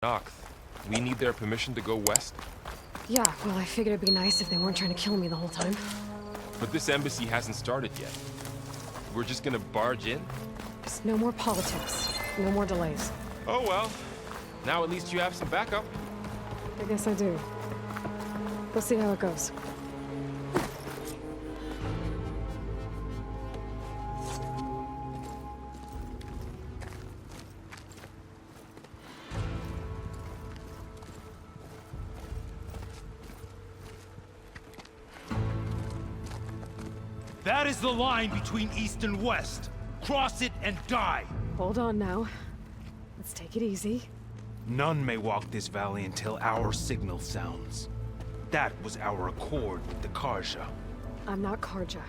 Noct, we need their permission to go west? Yeah, well, I figured it'd be nice if they weren't trying to kill me the whole time. But this embassy hasn't started yet. We're just gonna barge in? Just no more politics. No more delays. Oh well. Now at least you have some backup. I guess I do. We'll see how it goes. That is the line between East and West. Cross it and die. Hold on now. Let's take it easy. None may walk this valley until our signal sounds. That was our accord with the Karja. I'm not Karja.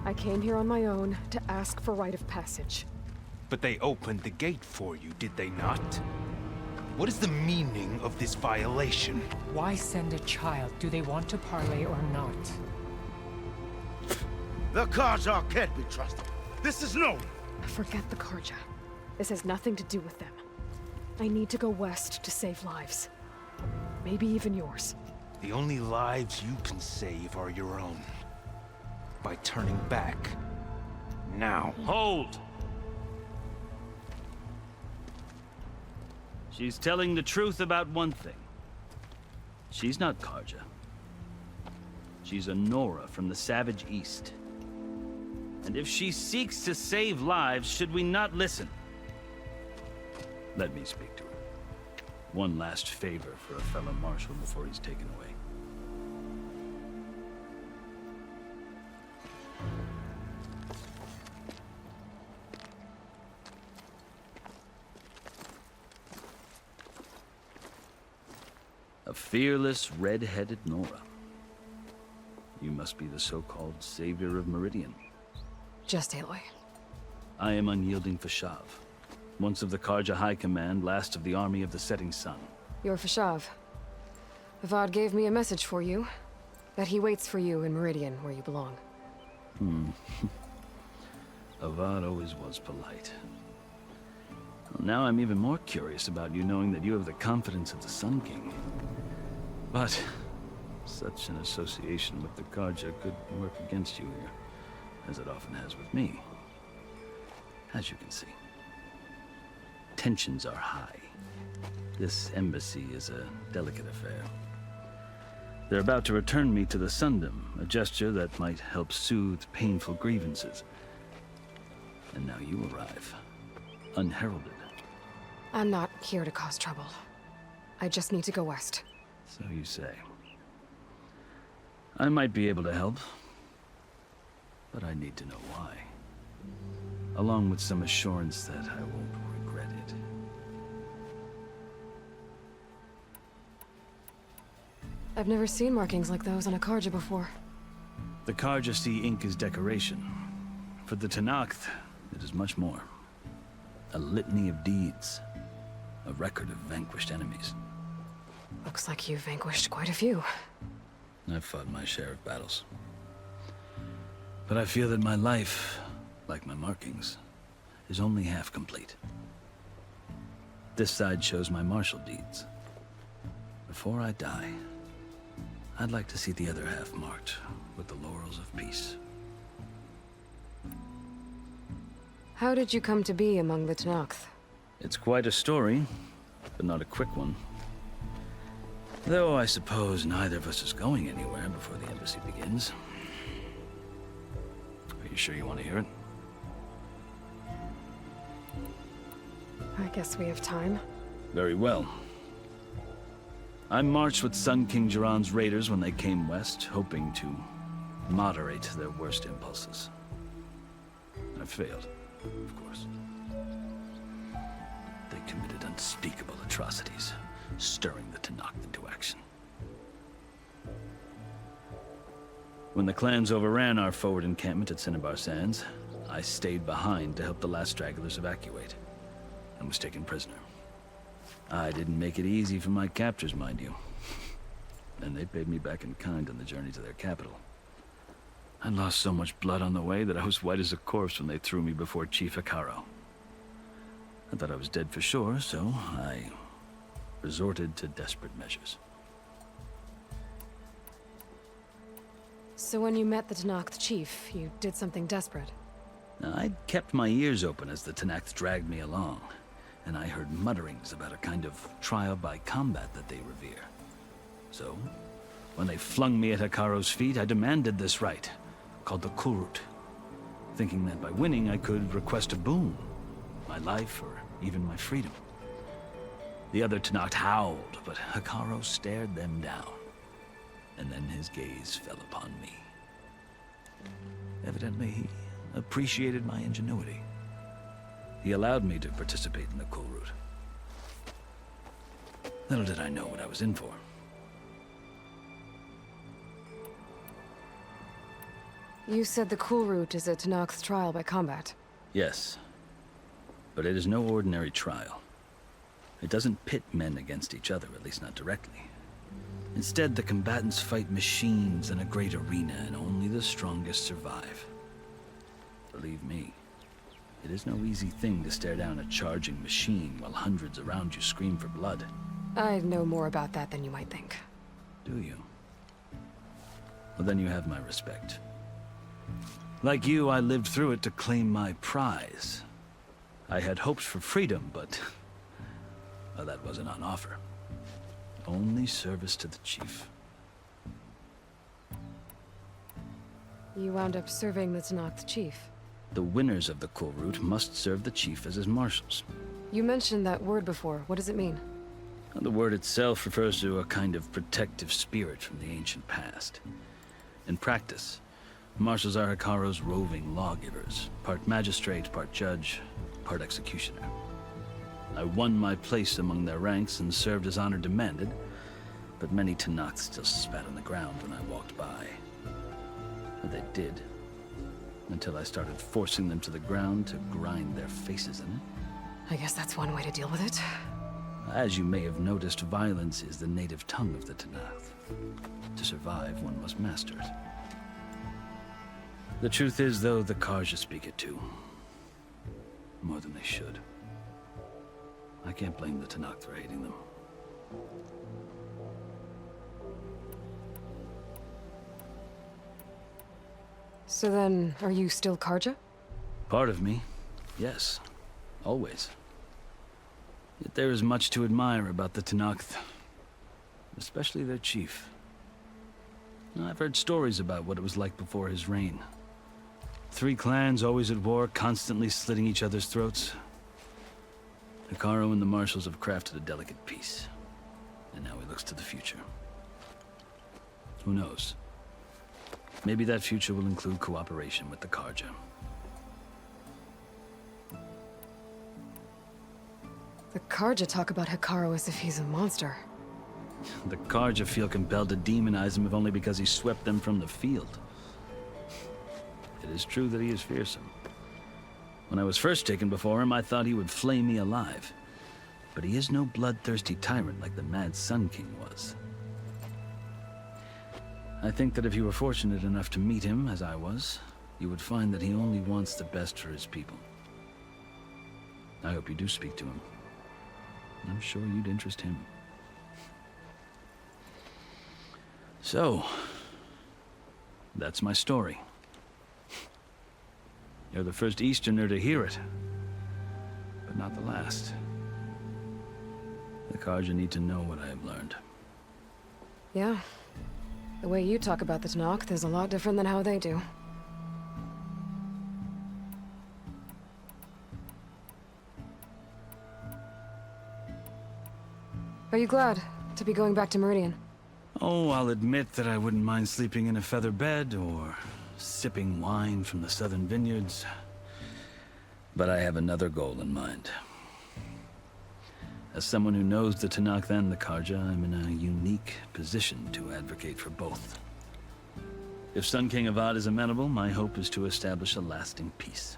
I came here on my own to ask for rite of passage. But they opened the gate for you, did they not? What is the meaning of this violation? Why send a child? Do they want to parley or not? The Karja can't be trusted. This is known. Forget the Karja. This has nothing to do with them. I need to go west to save lives. Maybe even yours. The only lives you can save are your own. By turning back. Now. Hold! She's telling the truth about one thing. She's not Karja. She's a Nora from the Savage East. And if she seeks to save lives, should we not listen? Let me speak to her. One last favor for a fellow marshal before he's taken away. A fearless, red-headed Nora. You must be the so-called savior of Meridian. Just Aloy. I am Unyielding Fashav, once of the Karja High Command, last of the army of the Setting Sun. You're Fashav. Avad gave me a message for you. That he waits for you in Meridian, where you belong. Avad always was polite. Well, now I'm even more curious about you knowing that you have the confidence of the Sun King. But such an association with the Karja could work against you here, as it often has with me. As you can see, tensions are high. This embassy is a delicate affair. They're about to return me to the Sundom, a gesture that might help soothe painful grievances. And now you arrive, unheralded. I'm not here to cause trouble. I just need to go west. So you say. I might be able to help, but I need to know why. Along with some assurance that I won't regret it. I've never seen markings like those on a Karja before. The Karja see ink as decoration. For the Tenakth, it is much more. A litany of deeds. A record of vanquished enemies. Looks like you've vanquished quite a few. I've fought my share of battles. But I feel that my life, like my markings, is only half complete. This side shows my martial deeds. Before I die, I'd like to see the other half marked with the laurels of peace. How did you come to be among the Tenakth? It's quite a story, but not a quick one. Though I suppose neither of us is going anywhere before the embassy begins. Are you sure you want to hear it? I guess we have time. Very well. I marched with Sun King Jiran's raiders when they came west, hoping to moderate their worst impulses. I failed, of course. They committed unspeakable atrocities, stirring the Tenakth into action. When the clans overran our forward encampment at Cinnabar Sands, I stayed behind to help the last stragglers evacuate, and was taken prisoner. I didn't make it easy for my captors, mind you. And they paid me back in kind on the journey to their capital. I lost so much blood on the way that I was white as a corpse when they threw me before Chief Hikaru. I thought I was dead for sure, so I resorted to desperate measures. So when you met the Tenakth chief, you did something desperate. Now, I'd kept my ears open as the Tenakth dragged me along, and I heard mutterings about a kind of trial by combat that they revere. So, when they flung me at Hekaro's feet, I demanded this rite, called the Kulrut, thinking that by winning I could request a boon, my life or even my freedom. The other Tenakth howled, but Hekaro stared them down, and then his gaze fell upon me. Evidently, he appreciated my ingenuity. He allowed me to participate in the Kulrut. Little did I know what I was in for. You said the Kulrut is a Tenakth's trial by combat. Yes, but it is no ordinary trial. It doesn't pit men against each other, at least not directly. Instead, the combatants fight machines in a great arena, and only the strongest survive. Believe me, it is no easy thing to stare down a charging machine while hundreds around you scream for blood. I know more about that than you might think. Do you? Well, then you have my respect. Like you, I lived through it to claim my prize. I had hopes for freedom, but well, that wasn't on offer. Only service to the chief. You wound up serving the Tenakth chief. The winners of the Kulrut must serve the chief as his marshals. You mentioned that word before. What does it mean? The word itself refers to a kind of protective spirit from the ancient past. In practice, marshals are Hekaro's roving lawgivers, part magistrate, part judge, part executioner. I won my place among their ranks and served as honor demanded, but many Tenakth still spat on the ground when I walked by. And they did, until I started forcing them to the ground to grind their faces in it. I guess that's one way to deal with it. As you may have noticed, violence is the native tongue of the Tenakth. To survive, one must master it. The truth is, though, the Karja speak it too. More than they should. I can't blame the Tenakth for hating them. So then, are you still Karja? Part of me, yes. Always. Yet there is much to admire about the Tenakth. Especially their chief. I've heard stories about what it was like before his reign. 3 clans always at war, constantly slitting each other's throats. Hekaro and the marshals have crafted a delicate peace. And now he looks to the future. Who knows? Maybe that future will include cooperation with the Karja. The Karja talk about Hekaro as if he's a monster. The Karja feel compelled to demonize him if only because he swept them from the field. It is true that he is fearsome. When I was first taken before him, I thought he would flay me alive. But he is no bloodthirsty tyrant like the Mad Sun King was. I think that if you were fortunate enough to meet him, as I was, you would find that he only wants the best for his people. I hope you do speak to him. I'm sure you'd interest him. So, that's my story. You're the first Easterner to hear it, but not the last. The Karja need to know what I have learned. Yeah. The way you talk about the Tenakth is a lot different than how they do. Are you glad to be going back to Meridian? Oh, I'll admit that I wouldn't mind sleeping in a feather bed or sipping wine from the southern vineyards. But I have another goal in mind. As someone who knows the Tenakth and the Karja, I'm in a unique position to advocate for both. If Sun King Avad is amenable, my hope is to establish a lasting peace.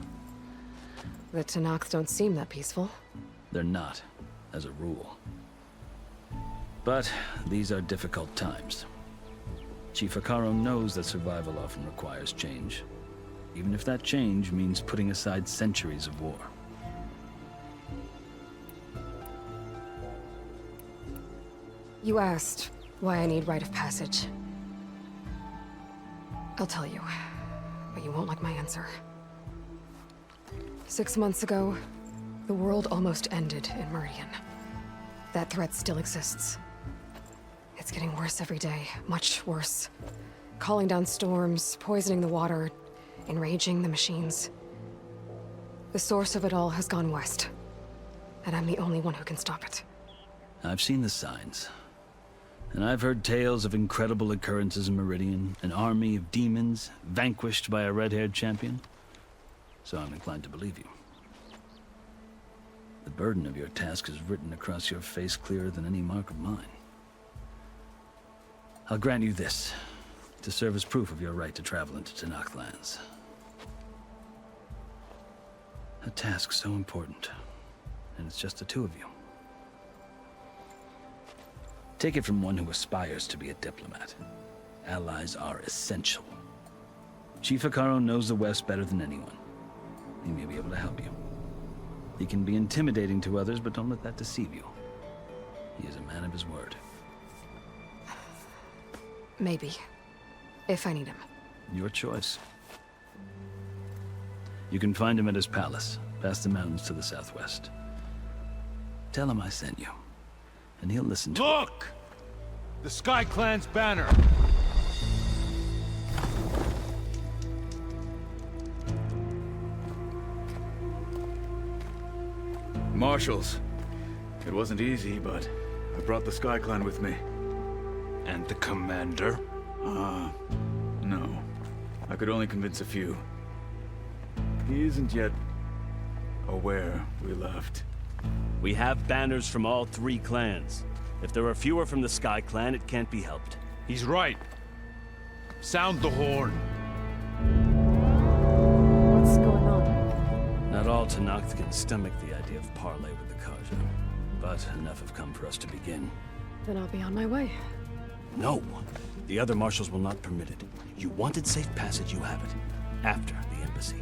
The Tenakth don't seem that peaceful. They're not, as a rule. But these are difficult times. Chief Hekaro knows that survival often requires change, even if that change means putting aside centuries of war. You asked why I need rite of passage. I'll tell you, but you won't like my answer. 6 months ago, the world almost ended in Meridian. That threat still exists. It's getting worse every day, much worse. Calling down storms, poisoning the water, enraging the machines. The source of it all has gone west, and I'm the only one who can stop it. I've seen the signs. And I've heard tales of incredible occurrences in Meridian, an army of demons vanquished by a red-haired champion. So I'm inclined to believe you. The burden of your task is written across your face clearer than any mark of mine. I'll grant you this, to serve as proof of your right to travel into Tenakth lands. A task so important, and it's just the two of you. Take it from one who aspires to be a diplomat. Allies are essential. Chief Hekarro knows the West better than anyone. He may be able to help you. He can be intimidating to others, but don't let that deceive you. He is a man of his word. Maybe. If I need him. Your choice. You can find him at his palace, past the mountains to the southwest. Tell him I sent you, and he'll listen to you. Look! The Sky Clan's banner! Marshals. It wasn't easy, but I brought the Sky Clan with me. And the commander? No. I could only convince a few. He isn't yet aware we left. We have banners from all 3 clans. If there are fewer from the Sky Clan, it can't be helped. He's right. Sound the horn. What's going on? Not all Tenakth can stomach the idea of parley with the Karja, but enough have come for us to begin. Then I'll be on my way. No! The other marshals will not permit it. You wanted safe passage, you have it. After the embassy.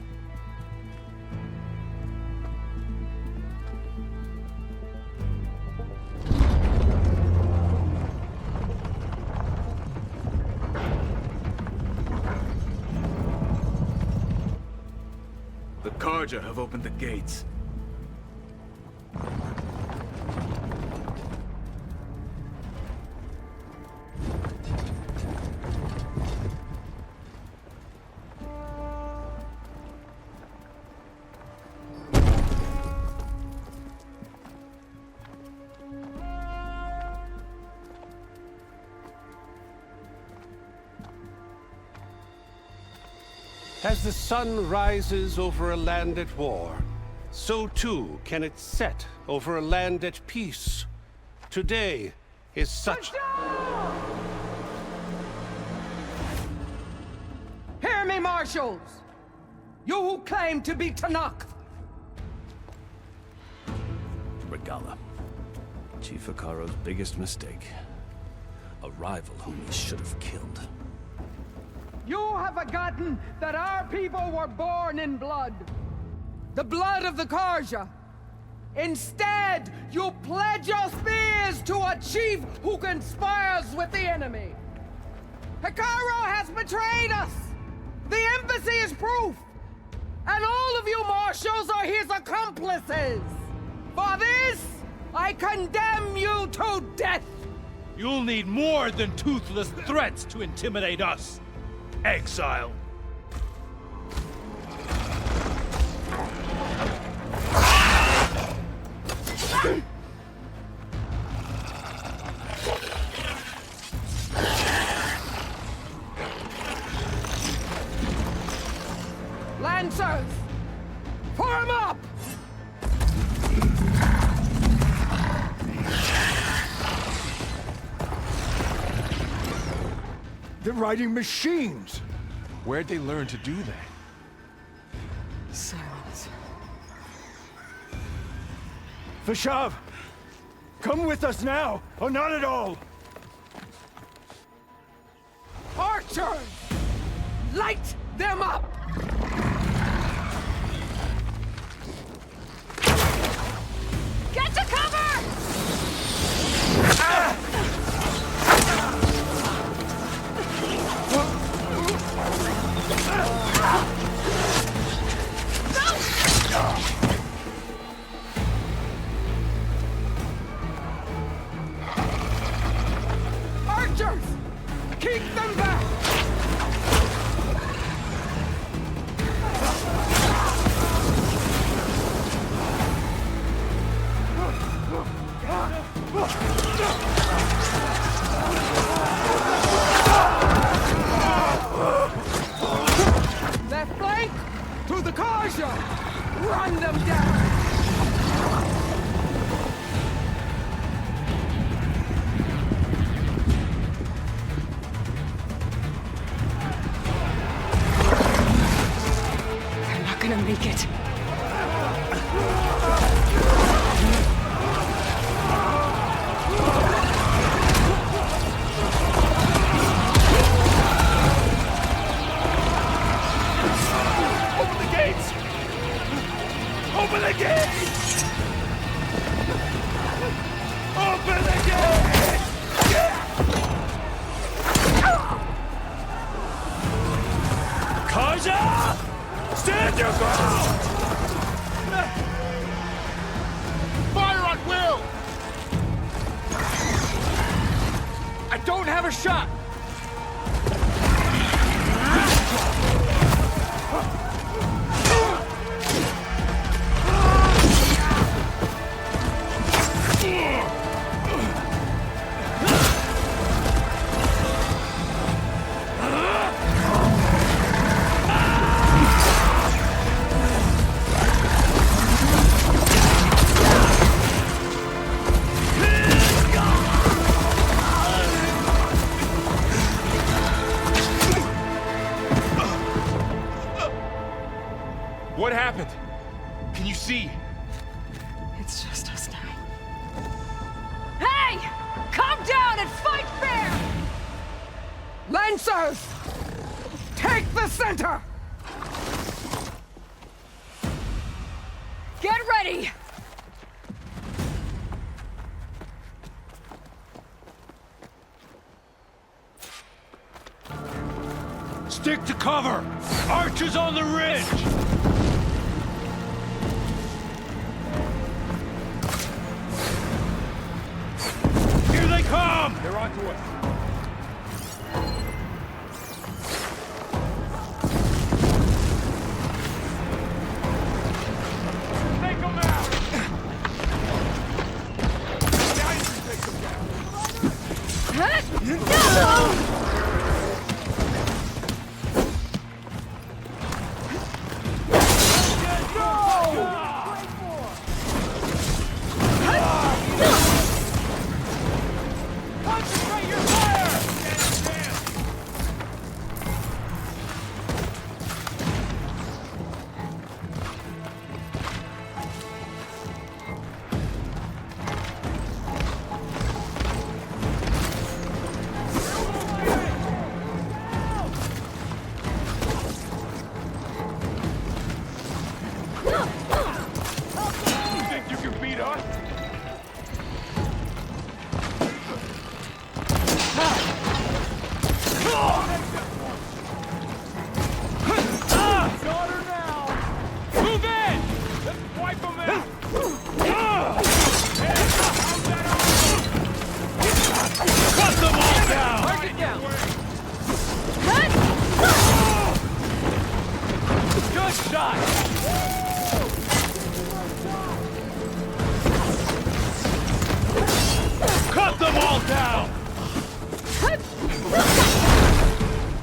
The Karja have opened the gates. As the sun rises over a land at war, so too can it set over a land at peace. Today is such... Hear me, marshals! You who claim to be Tenakth! Regala. Chief Hekarro's biggest mistake. A rival whom he should have killed. You have forgotten that our people were born in blood. The blood of the Karja. Instead, you pledge your spears to a chief who conspires with the enemy. Hekarro has betrayed us! The embassy is proof! And all of you marshals are his accomplices! For this, I condemn you to death! You'll need more than toothless threats to intimidate us. Exile. Lancers! Form up! They're riding machines! Where'd they learn to do that? Silence. Vashav! Come with us now, or not at all! Archers! Light them up! Get to cover! Ah! the Karja! Run them down! They're not gonna make it. Open the gates! Open the gates! Open the gates! Kaja! Stand your ground! Fire on Will! I don't have a shot! What happened? Can you see? It's just us now. Hey! Come down and fight fair! Lancers! Take the center! Get ready! Stick to cover! Archers on the ridge! Here they come! They're onto us. Take them out! Now you can take them down. No! Concentrate your fire! You think you can beat us? Move in! Let's wipe them out! Cut them all down! Target down! Good shot! Cut them all down!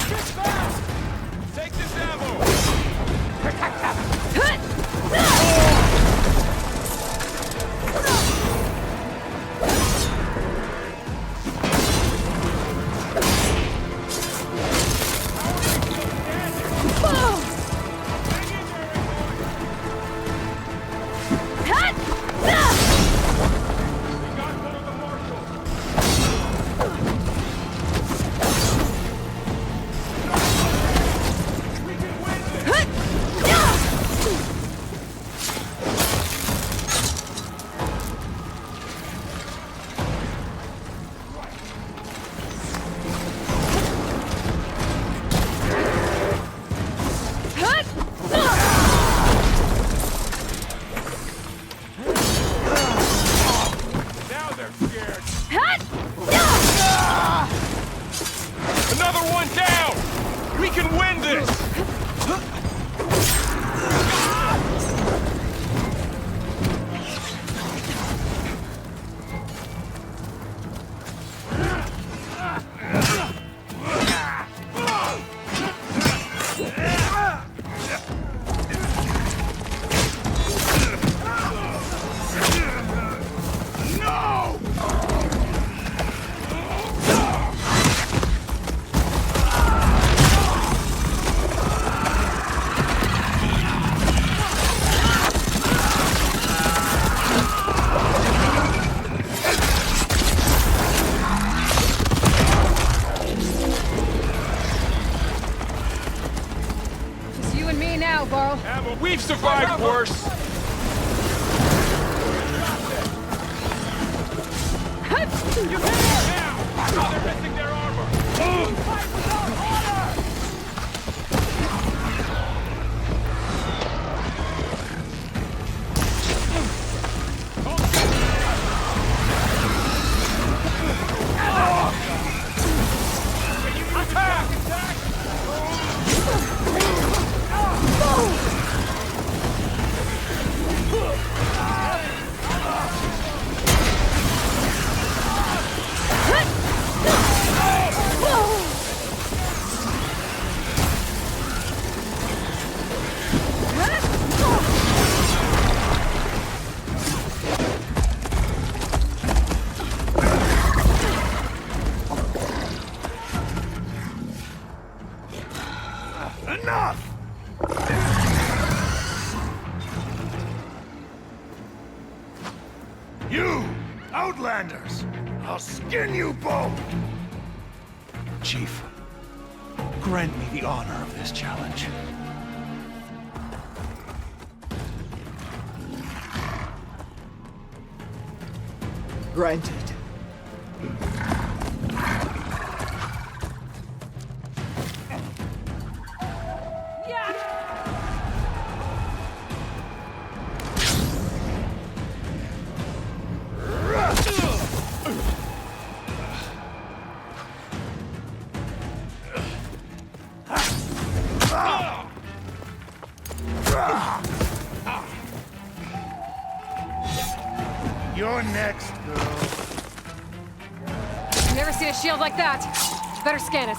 Get back! Take this ammo! We got one of the marshals! We can win this! Now they're scared. Another one down! We can win this! We've survived worse. You hit it now! Now they're missing their armor. Fight without order! Enough! You, Outlanders! I'll skin you both! Chief, grant me the honor of this challenge. Granted. You're next, girl. Never seen a shield like that. Better scan it.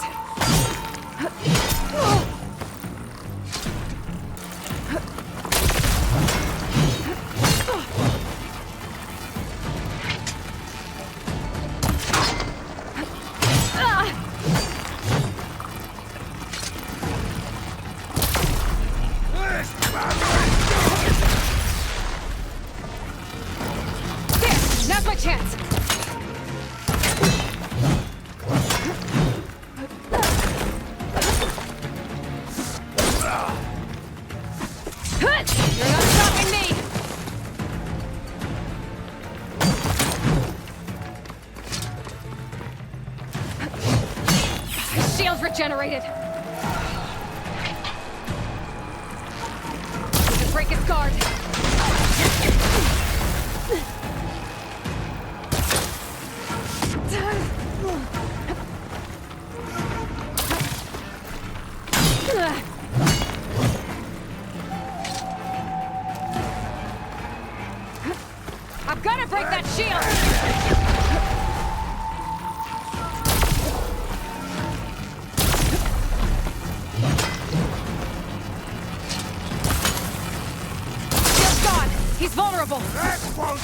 Now's my chance! You're not stopping me! His shield's regenerated! Need to break his guard! I'm gonna break that shield! Shield's gone! He's vulnerable! That won't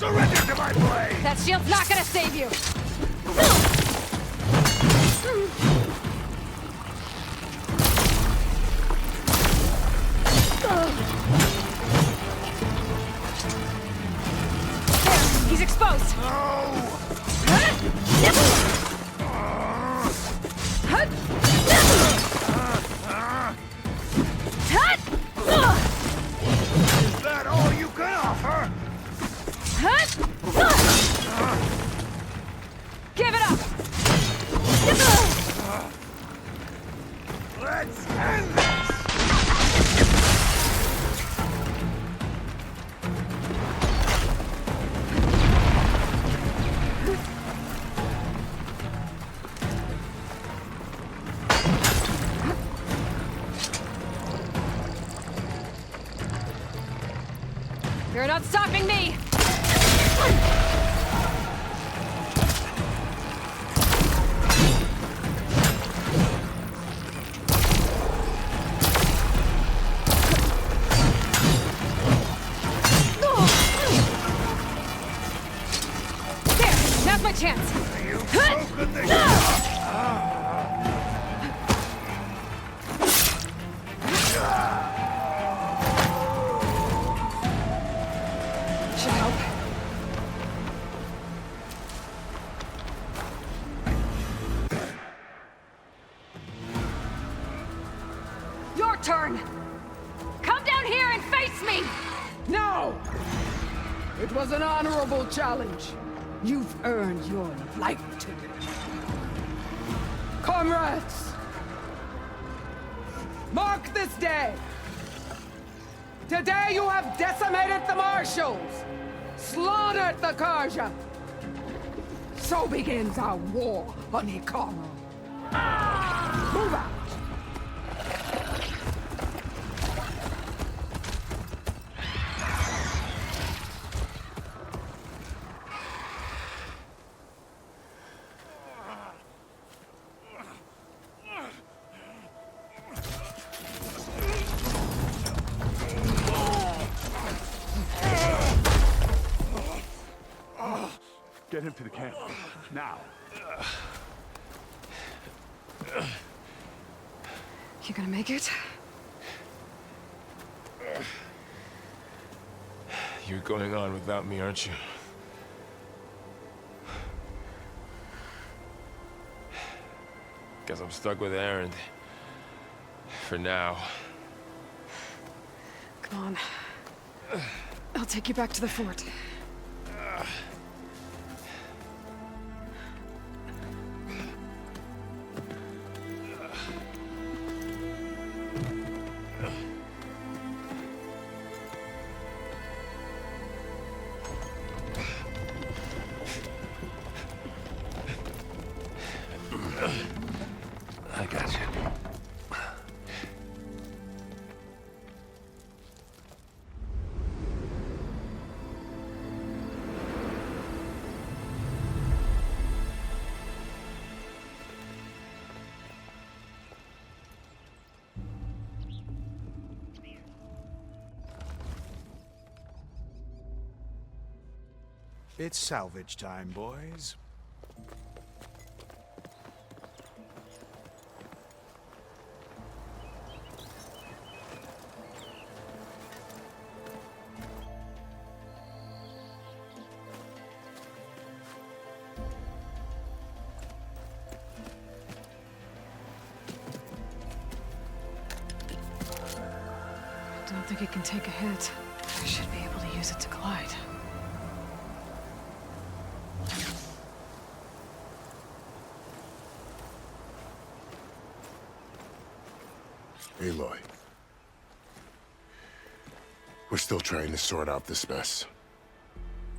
surrender to my blade! That shield's not gonna save you! There, he's exposed! Is that all you can offer? Give it up! Let's end this! You're not stopping me! There! Now's my chance! You've broken the turn! Come down here and face me! No! It was an honorable challenge. You've earned your life today. Comrades! Mark this day! Today you have decimated the Marshals! Slaughtered the Karja! So begins our war on Hikaru. Move out! Get him to the camp. Now. You gonna make it? You're going on without me, aren't you? Guess I'm stuck with Aaron. For now. Come on. I'll take you back to the fort. I got you. It's salvage time, boys. I don't think it can take a hit. I should be able to use it to glide. Aloy. We're still trying to sort out this mess.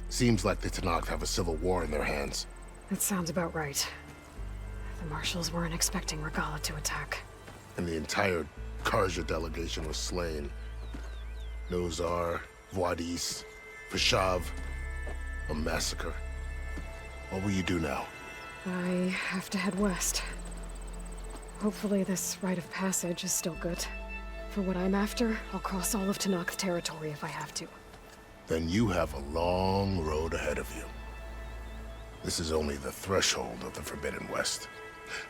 Seems like the Tenakth have a civil war in their hands. That sounds about right. The Marshals weren't expecting Regalla to attack. And the entire Karja delegation was slain. Nozar, Voidis, Vashav. A massacre. What will you do now? I have to head west. Hopefully this rite of passage is still good. For what I'm after, I'll cross all of Tenakth territory if I have to. Then you have a long road ahead of you. This is only the threshold of the Forbidden West.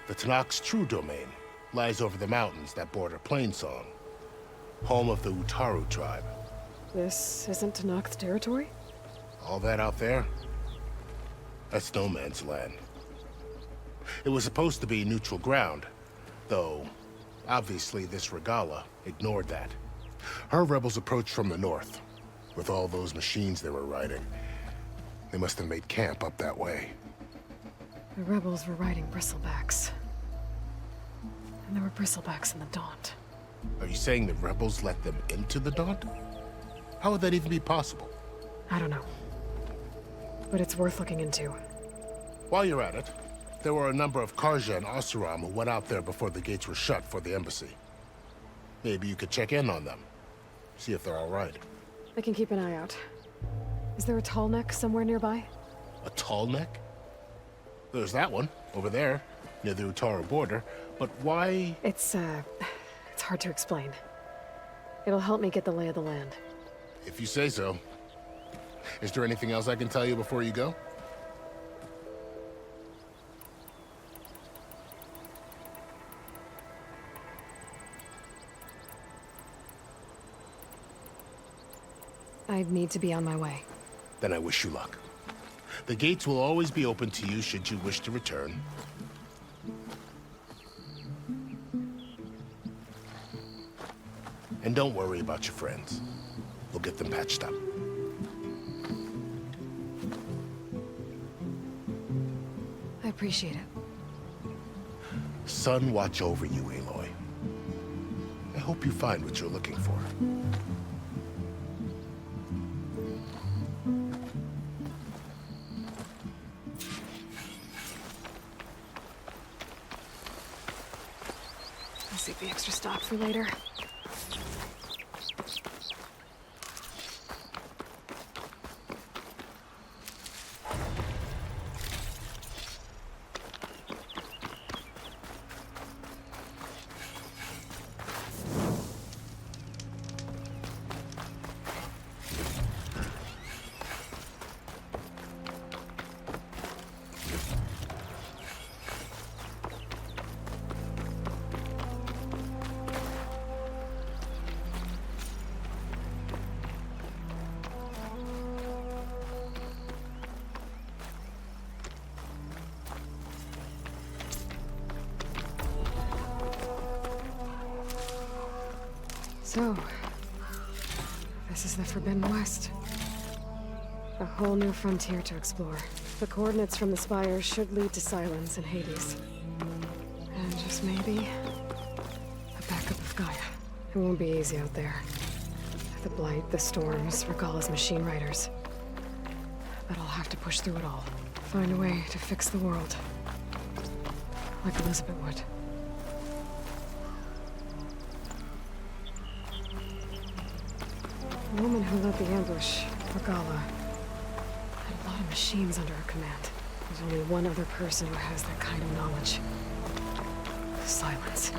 The Tenakth's true domain lies over the mountains that border Plainsong, home of the Utaru tribe. This isn't Tenakth territory? All that out there? That's no man's land. It was supposed to be neutral ground, though obviously this Regalla ignored that. Her rebels approached from the north, with all those machines they were riding. They must have made camp up that way. The rebels were riding bristlebacks. And there were bristlebacks in the Daunt. Are you saying the rebels let them into the Daunt? How would that even be possible? I don't know. But it's worth looking into. While you're at it, there were a number of Karja and Oseram who went out there before the gates were shut for the embassy. Maybe you could check in on them. See if they're all right. I can keep an eye out. Is there a tall neck somewhere nearby? A tall neck? There's that one, over there, near the Utaru border. But why? It's hard to explain. It'll help me get the lay of the land. If you say so. Is there anything else I can tell you before you go? I need to be on my way. Then I wish you luck. The gates will always be open to you should you wish to return. And don't worry about your friends. We'll get them patched up. I appreciate it. Sun watch over you, Aloy. I hope you find what you're looking for. I'll save the extra stock for later. So, this is the Forbidden West. A whole new frontier to explore. The coordinates from the spires should lead to Silence and Hades. And just maybe, a backup of Gaia. It won't be easy out there. The Blight, the Storms, Regalla's machine riders. But I'll have to push through it all. Find a way to fix the world. Like Elizabeth would. The woman who led the ambush, Regalla, had a lot of machines under her command. There's only one other person who has that kind of knowledge. Silence.